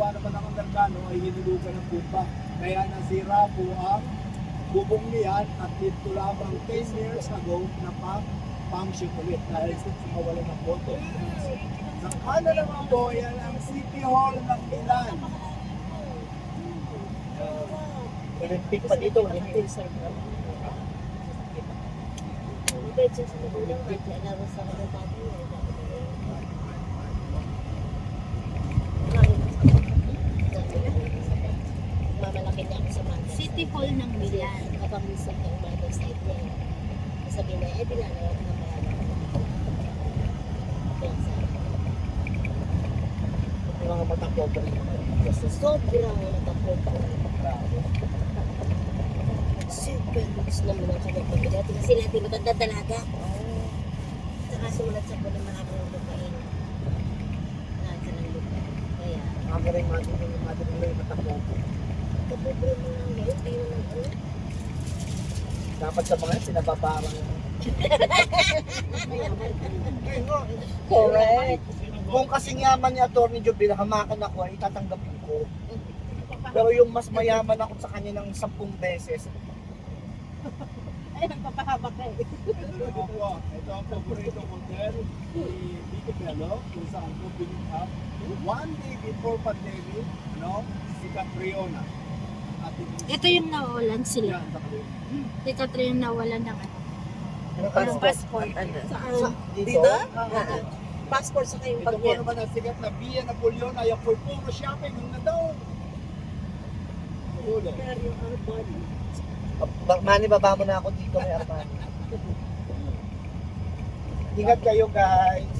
ginawa naman ng Amerikano ay hinulugan ng bumba. Kaya nasira po ang bubong niyan at dito lamang 10 years ago na pa-function ulit dahil mawala ng boto. Sa kanan naman po, yan ang City Hall ng Milan. Olympic pa dito, Olympic. Medyo sa magulang at alam sa kanatati. Mamalaki niya ako sa Mother's City Hall ng Milan. Kapag minsan ng Mother's Day niya. Sabi na, dinalaw ko na pala. Yung mga matakbo pa rin. Kasi sobrang natakot ako. Super looks naman ang kanyang pagkakati. Kasi lahat yung matanda dalaga. Saka sulat sa puno maraming lupain. Lahat sa ng lupa. Kaya, Mga rin yung matakbo. kapobre mo lang ngayon. Tayo naman ano. Dapat sa mga sinababarang. Correct. Kung kasing yaman ni Atty. Jubila, hamakan ako ay tatanggapin ko. Pero yung mas mayaman ako sa kanya ng 10 beses, Ay, nagpapahaba ka eh. Ito ang paborito hotel ni Vicky Bello kung saan po pinunta. One day before pandemic, si Catriona. Ito yung nawalan sila. Yan, sa Catriona. Si Catherine nawalan ng ano. ano Passport, ano? Sa, Dito? Passport sa kayong Ito po pagyan. naman ang sikat na Via Napoleon ay ang puro shopping na daw. Ulo. Pero yung Armani. Mani, baba mo na ako dito kay Armani. Ingat kayo, guys.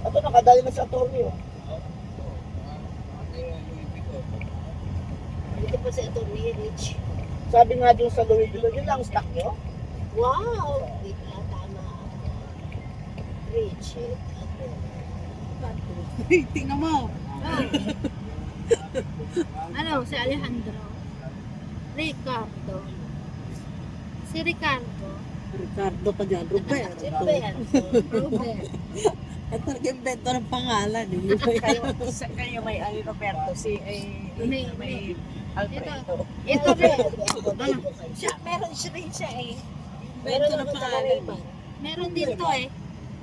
Ito, nakadali na sa attorney, oh. Ito pa sa attorney Rich. Sabi nga dun sa Louis Vuitton, yun lang ang stock nyo? Wow! Wait lang, tama. Rich. Tingnan mo. Ano, si Alejandro. Ricardo. Si Ricardo. Ricardo pa dyan. Robert. Sino ba yan? Robert. Ito nag-invento ng pangalan. Kayo may Roberto, may Alfredo. Ito rin. Meron siya rin siya eh. Meron naman sa kanila. Meron dito eh.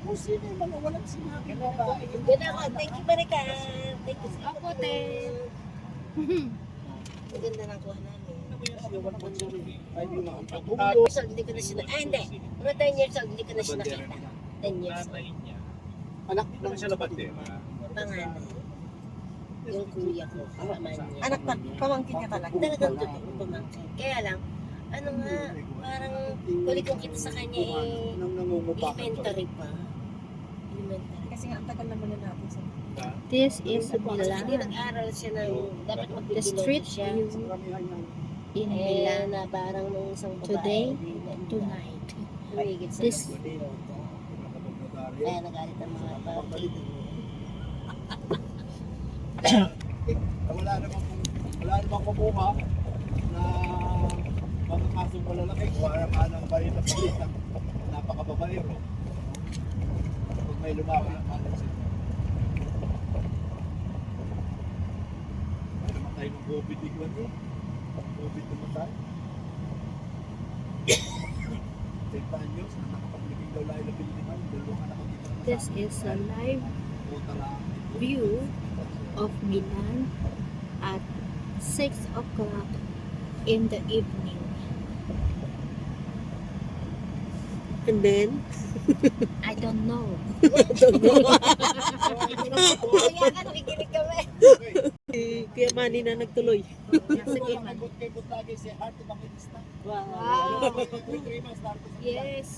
Kung sino yung mga walang sinabi na ba? Good ako. Thank you, Marika. Thank you sa Ako din. Maganda na kuha namin. Ay, yung mga 10 years old, hindi ko na siya na... Ah, hindi. Mga 10 years old, hindi ko na siya nakita. 10 years old. anak ng siya labat eh. Panganay. Yung kuya ko, kasama niya. Anak na, pamangkin niya talaga. Talagang totoo pamangkin. Kaya lang, ano nga, parang huli kong kita sa kanya eh, Nang nangungupa. elementary pa. Elementary. Kasi nga, ang tagal naman na natin sa... This is Kasi hindi Milan. nag-aral siya ng, dapat The magbibilang street siya. view in Eh, Milan na parang nung isang babae. today, eh, tonight. Humigit sa This- Kaya nagalit ang mga partido. Wala namang kumuha na mga kasong malalaki. Wala ka ng baril na palit na napakababaero. Pag may lumaban ang kanan sila. May namatay ng COVID biglan yun. COVID namatay. 10 anyos na nakapagliging daw lahi na Pilipinas. Dalawang anak ko dito. This is a live view of Milan at 6 o'clock in the evening. And then, I don't know. Kaya ka nakikinig kami. Kuya Manny na nagtuloy. Sige man. Kebot lagi si Heart Evangelista. Wow. May 3 months na ito sa Yes.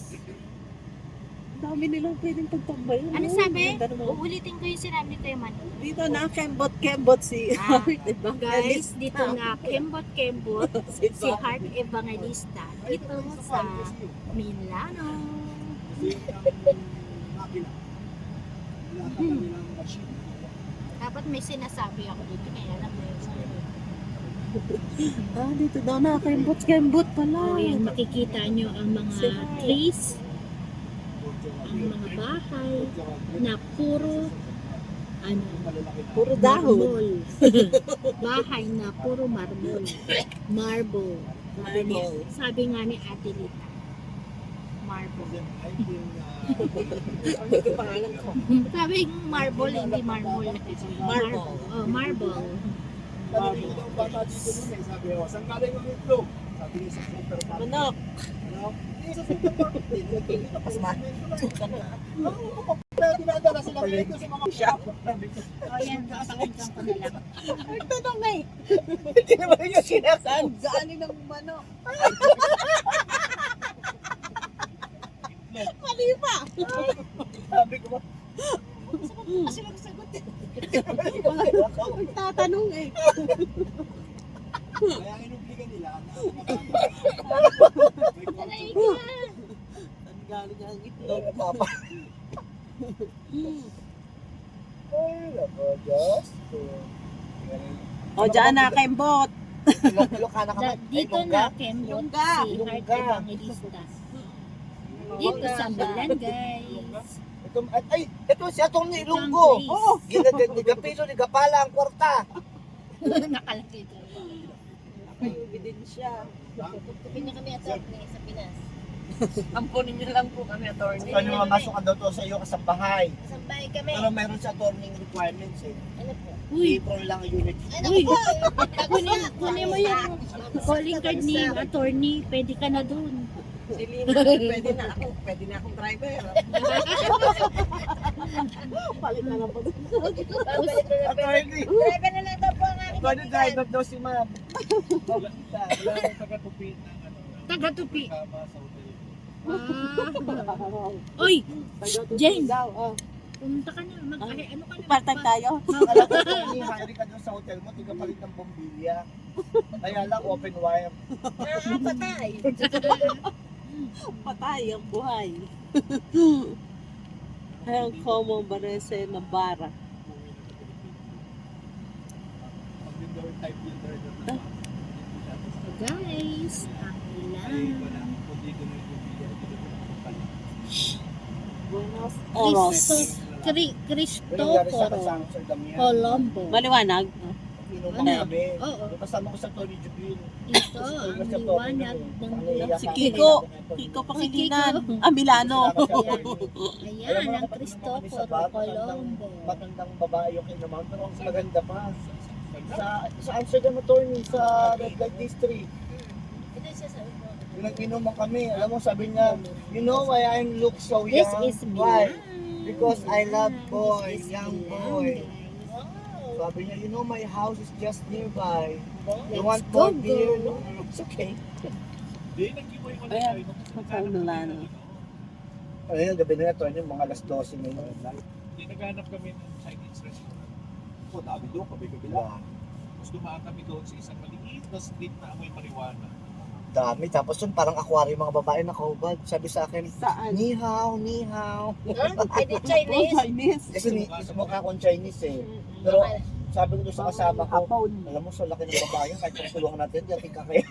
Ang dami nilang pwedeng pagtambayan. Ano no? sabi? Ganda naman. Uulitin ko yung sinabi ko yung man. Dito na, kembot si Ah, Heart, diba? Guys, dito na kembot-kembot si Heart Evangelista dito sa Milano. Kasi ang makina. Wala ka nilang machine. Dapat may sinasabi ako dito kaya alam mo yun. Dito daw na, kembot pala. Oh, yan, makikita nyo ang mga trees. mga bahay na puro ano, Puro dahon. marble. Bahay na puro marble. Marble. Sabi nga ni Ate Lita. Marble. Ano yung pangalan ko? Sabi marble, hindi marble. Marble. Oh, marble. Sabi ko daw bata dito nun eh, sabi ko, saan galing ang itlog? Sabi niya sa supermarket. Manok. Ano? Eh, sa supermarket. Dito pa sa dinadala sila dito sa mga shop. O yan, kakasakit ko na lang. Nagtanong eh. Hindi naman yung sinasabi. Saan ng manok? Mali pa. Sabi ko ba? Kasi nagsagot eh. Nagtatanong eh. Kaya inubligan nila na Aray ka! Ang galing ang itlog. Papa. Ay, nako, Diyos. O, dyan na, Kembot. Ilocana ka ba? Dito na, Kembot, si Heart Evangelista. Dito sa Milan, guys. Ito si Atong Ilunggo. Oh. Gigapiso, gigapala ang kwarta. Nakalaki ito. Ebidensya. Tupin niyo kami attorney sa Pinas. Ampunin niyo lang po kami, attorney. Ano nga masok daw to sa iyo kasambahay. Kasambahay kami. Pero meron sa attorney requirements eh. Ano po? Uy, April lang unit. Ano Uy. po? kunin mo yung calling card ni attorney. Pwede ka na dun. Si Lina, pwede na ako. Pwede na akong driver. Palit na lang po. Babalik na lang. Attorney. Driver na lang daw po ang aking Pwede kaibigan. drive up daw si ma'am. wala nang taga-tupi ng ano, Taga-tupi. kama sa hotel. Ah. Uy, Jane. Pumunta ka na. Ano ka na? Part-time tayo. Alam ko kung hire ka doon sa hotel mo, tiga palit ng bombilya. Kaya lang open wire. Patay. Patay ang buhay. Ang common barese na bara. Pag yung door type yung driver na Guys, ang ay ilan. wala. Kung dito na yung bombilya, dito na yung bombilya. Buenos Oros. Pero nangyari sa Cristoforo Amsterdam yan. Colombo. Maliwanag. Inuman Ano? kami. Oo. Kasama ko sa Tony Jubil. Ito ang liwanag ng bulan. Si Kiko. Kiko Pangilinan. Ah, Milano. Ayan, ang Cristoforo Colombo. Matandang babae yung kinuman, pero ang maganda pa. Sa Amsterdam attorney, sa Red Light District. Ito siya sabi ko. Yung nag-inuman kami, alam mo, sabi niya, you know why I look so This young? is Why? Milan. Because I love boy, This is young Milan, boy. guys. Sabi niya, you know, my house is just nearby. You Let's want go, more beer? go. No, it's okay. Hindi, nag-iway ko na Ayan, tayo. Hotel Milano. Ayun, gabi na ito, yung mga alas 12 ngayon. Hindi naghanap kami ng Chinese restaurant. O, dami doon, kabi-kabi lang. Wala. Tapos dumaan kami doon sa isang maliit na street na amoy marijuana. Dami. Tapos yun, parang aquarium mga babae na kahubad. Sabi sa akin, Saan? ni hao, ni hao. Eh di Oh, Chinese. Chinese. Kasi mukha akong Chinese eh. Pero sabi ko doon sa kasama ko, Hapon. alam mo, so laki ng babae, kahit kung tulungan natin, diyan ka kayo.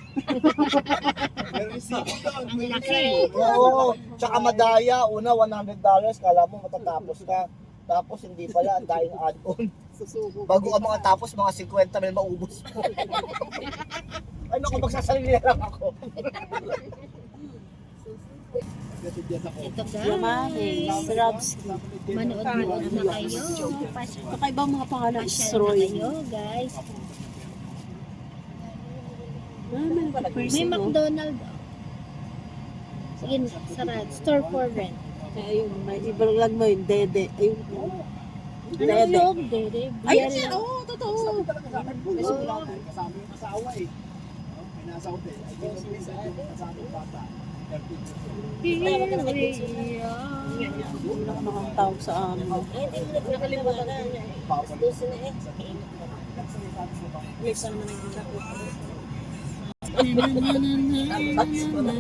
Pero isipin doon, Ang laki. Oo, tsaka madaya, una $100, kala mo matatapos ka. Tapos hindi pala, ang daing add-on. Susubo. Bago ka makatapos, mga 50 may maubos mo. Ano ko, magsasarili na lang ako. kasi diyan ako. Ito Yamahe. guys. Sarabski. Manood-nood na kayo. Kakaibang mga pangalan. Pasyal na Sroy. kayo, guys. May May McDonald. Sige, sarad. Store for rent. Ayun, may ibalag mo yung dede. Ayun. Ano Dede. yung dede? Ayun Biel. siya, oo, totoo. Sabi talaga sa akin, pulis ko lang, kasama yung asawa eh. No? May nasa hotel, ay pinag-uwisan yung kasama yung bata. 13 years old. Wala ka mga tawag sa amin. Ay, hindi mo nakalimutan na. Alas 12 na eh. Yes, ano naman yung ako. Na, na, na, na, na, na, na, na.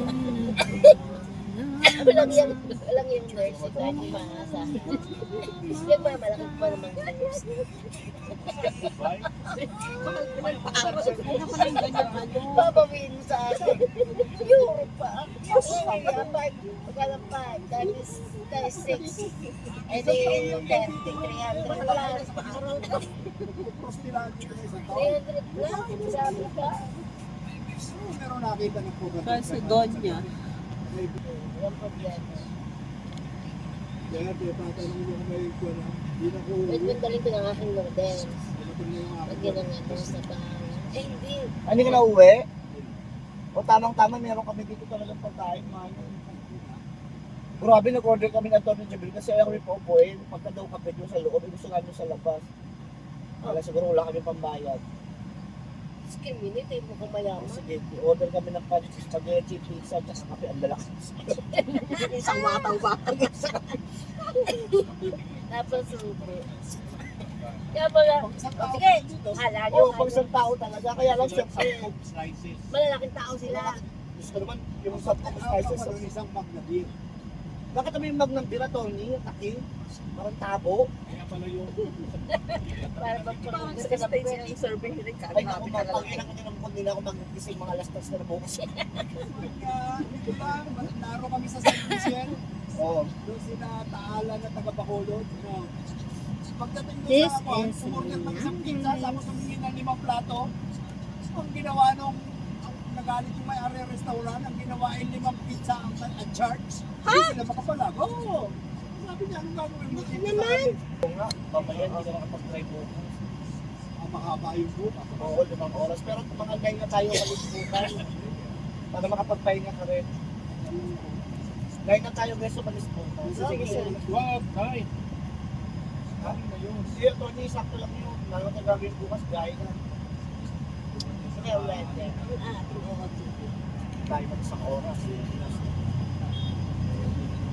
Ano lang yan? Walang yung nurse, kahit yung maasahan. Yung mga malaki pa naman nurse. Babawiin mo sa akin. Euro pa. Pagkalampan, that is 6. And then 30, 300 plus. Prostilante ko sa tao. 300 plus, sabi ka. Pero nakita na po ba? Kasi Donya. Walang problema. Kaya tatanong mo kung may ko na. Hindi na ko. Wait, daling ko ng aking noodles. Ano ko na yung aking. Lagyan ng ano sa bang. Eh, hindi. Ano ka na uwi? O tamang-tama, meron kami dito talagang pagkain, man. Grabe, nag-order kami ng Tony Jabil kasi ayaw kami paupuin. Pagka daw kape doon sa loob, gusto namin sa labas. Kaya siguro wala kami pambayad. Discriminate, eh, mukhang mayaman. Sige, order kami ng spaghetti, pizza, at kape, ang lalaki. Isang watang-watang. Tapos subo. Kaya pala, sige, hala nyo. Oo, pag isang tao talaga, kaya lang siyempre, Malalaking tao sila. gusto naman yung sa slices. Ako ng isang mag na beer. Bakit kami mag ng pira, Tony? Taki? Parang tabo? Kaya pala yung Para bang Parang pag-order sa ka ng stage pwede. yung serving nila. Ay, naku, mapangin ako ng kundi na ako mag-ising mga lastas na bukas. di ba? Naro kami sa San Miguel. Oo. Doon sina Taala na taga Bacolod. No. Pagdating doon This sa ako, is umorder kami sa Manila, pizza, guys. tapos humingi ng 5 plato. Ang ginawa nung nagalit yung may-ari ng restaurant, ang ginawa ay 5 pizza ang charge. Hindi sila makapalag. Oo. Sabi niya, anong gagawin mo? Naman! Oo nga, mamaya hindi ka nakapag-try bukas. Ang mahaba yung bukas. Oo, 5 oras. Pero mga 9 na tayo kalis bukas. Para makapagpahinga ka rin. 9 na tayo guys, umalis bukas. Sige, sir. Wag, kahit. Kami na yun. Hindi, Tony, sakto lang yun. Lalo na gagawin bukas, gaya na. Kaya weather. Ang ating OOTD. Tayo na isang oras.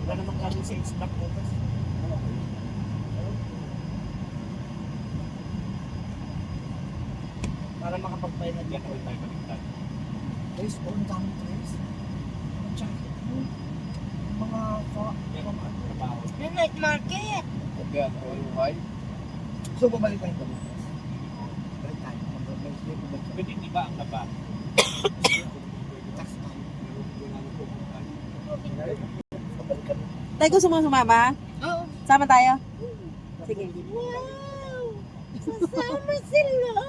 Wala naman kami sa snack bukas. Para makapagpahinga din ako. Guys, ang dami guys. Tsaka, mga Yung night market. So, babalik tayo doon. Balik tayo. Pwede di ba ang laba? Babalik kami. Tay, gusto mo sumama? Oo. Sama tayo? Sige. Wow! Sasama sila!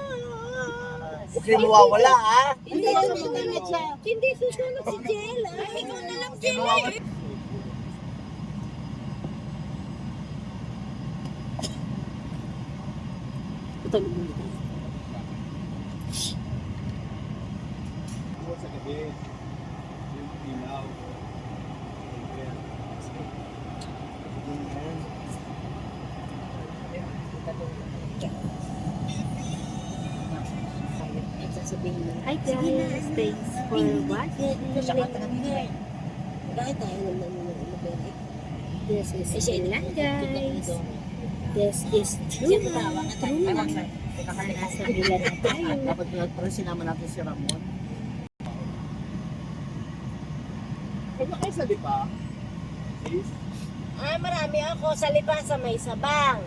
Huwag kayo mawawala, ha? Hindi susunod siya. Hindi susunod si Jella. Ikaw na lang, Jella. Tutulog mo dito. Ako sa gabi. Yung ilaw. Sasabihin mo. Hi guys, thanks for watching. Bakit tayo naman umabalik? This is Ayan lang, guys. This is true. Tawa ka tayo. Nasa villa na tayo. Dapat parang sinama natin si Ramon. Pag kayo sa lipa, sis, Marami ako sa lipa sa may sabang.